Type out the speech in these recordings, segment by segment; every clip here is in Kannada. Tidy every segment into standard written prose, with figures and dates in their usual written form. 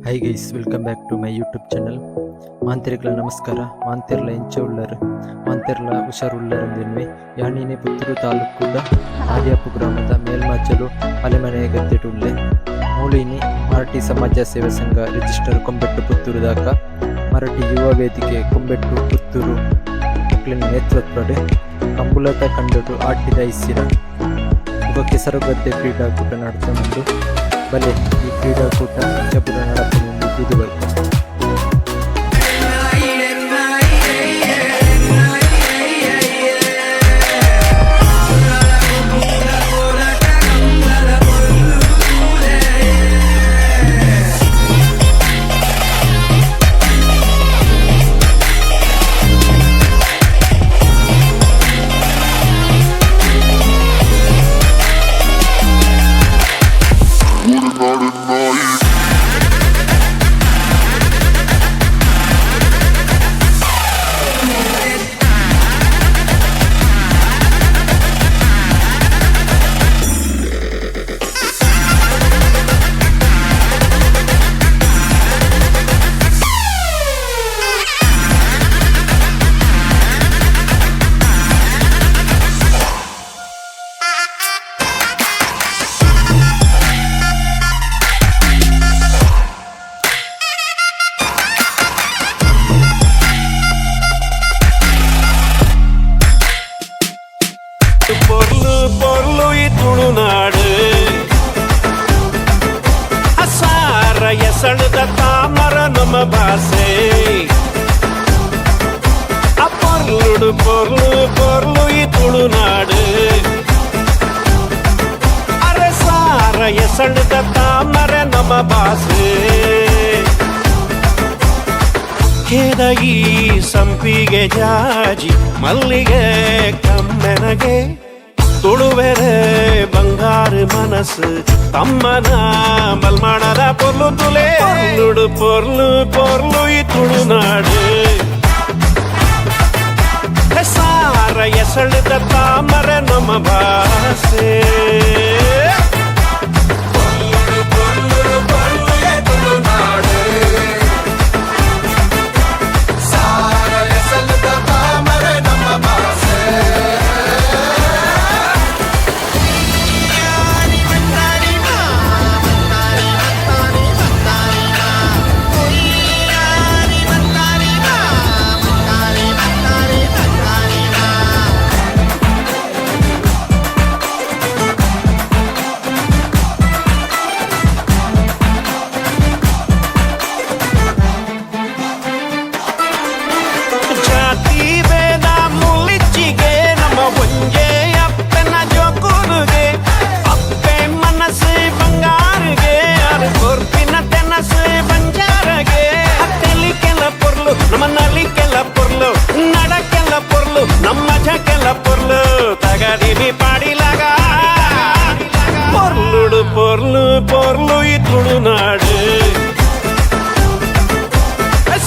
High guys, welcome back to my YouTube channel. ಮಾಂತಿರ್ಗಳ ನಮಸ್ಕಾರ. ಮಾಂತಿರ್ಲ ಎಂಚ ಉಳ್ಳರು, ಮಾಂತಿರ್ಲ ಹುಷಾರುಳ್ಳರೆಂದಿನ್ವಿ. ಯಾಣಿನೇ ಪುತ್ತೂರು ತಾಲೂಕುದ ಆದಿಯಾಪು ಗ್ರಾಮದ ಮೇಲ್ಮಾಚಲು ಅಲೆಮನೆ ಗದ್ದೆಟುಳ್ಳೆ ಮೂಳಿನಿ ಮರಾಠಿ ಸಮಾಜ ಸೇವಾ ಸಂಘ ರಿಜಿಸ್ಟರ್ ಕೊಂಬೆಟ್ಟು ಪುತ್ತೂರು ದಾಕ ಮರಾಠಿ ಯುವ ವೇದಿಕೆ ಕೊಂಬೆಟ್ಟು ಪುತ್ತೂರು ಮಕ್ಕಳಿನ ನೇತೃತ್ವಡೆ ಕಂಬುಲತ ಕಂಡುಟು ಆಟಿದ ಇಸ್ಸಿರ ಕೆಸರುಗದ್ದೆ ಕ್ರೀಡಾಕೂಟ ನಡೆದುಕೊಂಡು ಬಲೆ ಈ ಕ್ರೀಡಾಕೂಟ ಚಬುರ ನಡಪುಕೊಂಡು ದುಡಿಬರ್ತಾರೆ. பொருளு ತುಳುನಾಡು ಅಸಾರ ಎಸಳದ ತಾಮರ ನಮ್ಮ ಭಾಷೆ பொருளு ಈ ತುಳುನಾಡು ಅರಸಾರ ಎಸಳದ ತಾಮರ ನಮ್ಮ ಭಾಷೆ ಕೇದಗಿ ಸಂಪಿಗೆ ಜಾಜಿ ಮಲ್ಲಿಗೆ ಕಮ್ಮೆನಗೆ ತುಳುವೆರೆ ಬಂಗಾರು ಮನಸ್ಸು ತಮ್ಮನ ಮಲ್ಮಾಡದ ಪೊರ್ಲು ತುಲೆ ಪೊರ್ಲು ಈ ತುಳುನಾಡು ಸಾರ ಎಸಳದ ತಾಮರ ನಮ್ಮ ಭಾಷೆ பொருளு ಈ ತುಳುನಾಡು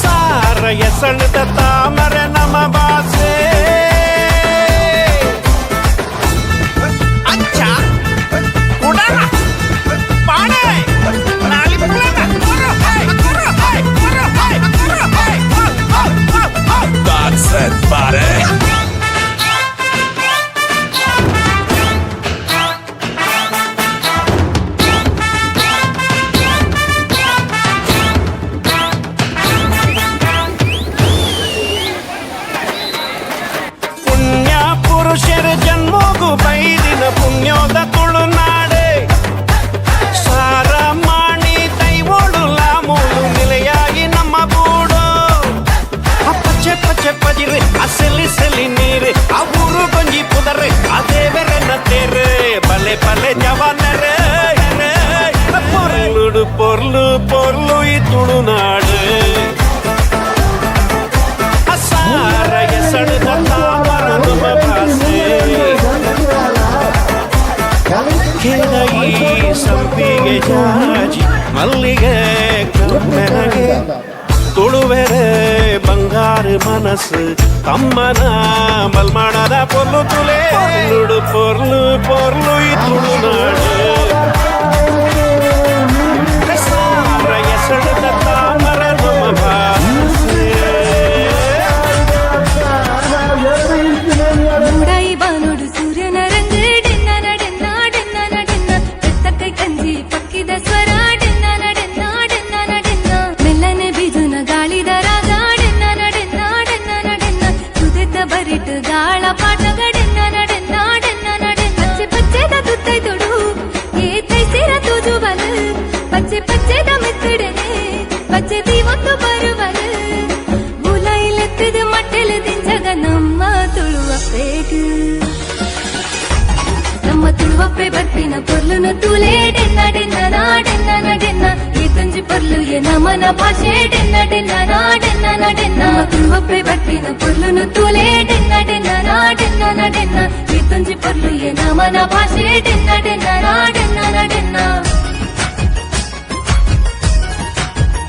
ಸಾರ ಎಸಳದ ತಾಮರ ನಮ್ಮ ಭಾಷೆ ಅಚ್ಚ ಉಡಾರ ಪಾಡೆ ನಾಲಿ That's it, buddy. ಜನ್ಮೋಗು ಬೈದಿನ ಪುಣ್ಯೋದ ತುಳುನಾಡೆ ಸಾರ ಮಾಣಿ ದೈವೋಡು ಲಾಮೂಲು ನಿಲೆಯಾಗಿ ನಮ್ಮ ಬೂಡು ಪಚ್ಚೆ ಪಜಿರೆ ಅಸಲಿ ನೀರೆ ಆ ಊರು ಗೊಂಜಿ ಪುದರೆ ಅದೇ ಬೆರೆನ ತೇರೆ ಬಲೆ ಜವಾನರೆ ಪೊರ್ಲು ಈ ತುಳುನಾಡು ಸಾರ ಎಸಳದ ತಾಮರ ನಮ್ಮ ಭಾಷೆ ಕೇದಗಿ ಸಂಪಿಗೆ ಜಾಜಿ ಮಲ್ಲಿಗೆ ಕಮ್ಮೆನಗೆ ತುಳುವೆರೆ ಬಂಗಾರು ಮನಸ್ಸು ತಮ್ಮನ ಮಲ್ಮಾಡದ ಪೊರ್ಲು ತುಲೆ ಪೊರ್ಲು ಈ ತುಳುನಾಡು ಸಾರ ಎಸಳದ ಊಟ ಮೆತ್ತಡನೆ ಬಚ್ಚದಿ ಒತ್ತು ಬರುವರು ಮುಲೈಲೆತ್ತದ ಮಟ್ಟೆಲು ದಿಂಜಗ ನಮ್ಮ ತುಳುವ ಪೇಟು ನಮ್ಮ ತುಳುವಪ್ಪೆ ಬರ್ತಿನ ಪೊರ್ಲುನು ತೂಲೆ ಡೆನ್ನ ಡೆನ್ನ ನಾಡೆನ್ನ ನಡೆನ್ನ ಈ ತುಂಜಿ ಪೊರ್ಲು ಎ ನಮನ ಭಾಷೆ ಡೆನ್ನ ಡೆನ್ನ ನಾಡೆನ್ನ ನಡೆನ್ನ ನಮ್ಮ ತುಳುವಪ್ಪೆ ಬರ್ತಿನ ಪೊರ್ಲುನು ತೂಲೆ ಡೆನ್ನ ಡೆನ್ನ ನಾಡೆನ್ನ ನಡೆನ್ನ ಈ ತುಂಜಿ ಪೊರ್ಲು ಎ ನಮನ ಭಾಷೆ ಡೆನ್ನ ಡೆನ್ನ ನಾಡೆನ್ನ ನಡೆನ್ನ